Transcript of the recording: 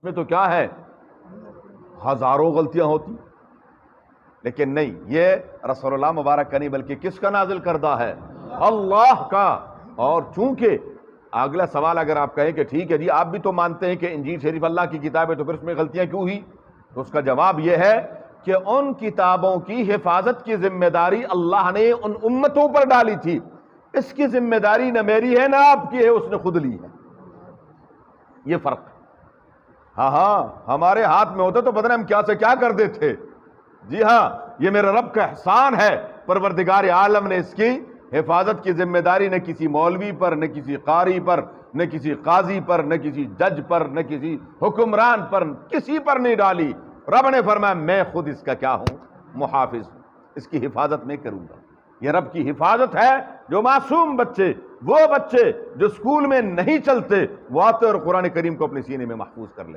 میں تو کیا ہے، ہزاروں غلطیاں ہوتی، لیکن نہیں، یہ رسول اللہ مبارک کا نہیں بلکہ کس کا نازل کردہ ہے؟ اللہ کا۔ اور چونکہ اگلا سوال اگر آپ کہیں کہ ٹھیک ہے جی آپ بھی تو مانتے ہیں کہ انجیل شریف اللہ کی کتاب ہے، تو پھر اس میں غلطیاں کیوں ہوئی؟ تو اس کا جواب یہ ہے کہ ان کتابوں کی حفاظت کی ذمہ داری اللہ نے ان امتوں پر ڈالی تھی، اس کی ذمہ داری نہ میری ہے نہ آپ کی ہے، اس نے خود لی ہے۔ یہ فرق۔ ہاں ہمارے ہاتھ میں ہوتا تو پتہ نہیں ہم کیا سے کیا کر دیتے۔ جی ہاں، یہ میرے رب کا احسان ہے، پروردگار عالم نے اس کی حفاظت کی ذمہ داری نہ کسی مولوی پر، نہ کسی قاری پر، نہ کسی قاضی پر، نہ کسی جج پر، نہ کسی حکمران پر، کسی پر نہیں ڈالی۔ رب نے فرمایا میں خود اس کا کیا ہوں؟ محافظ، اس کی حفاظت میں کروں گا۔ یہ رب کی حفاظت ہے۔ جو معصوم بچے، وہ بچے جو اسکول میں نہیں چلتے، وہ آتے اور قرآن کریم کو اپنے سینے میں محفوظ کر لیتے۔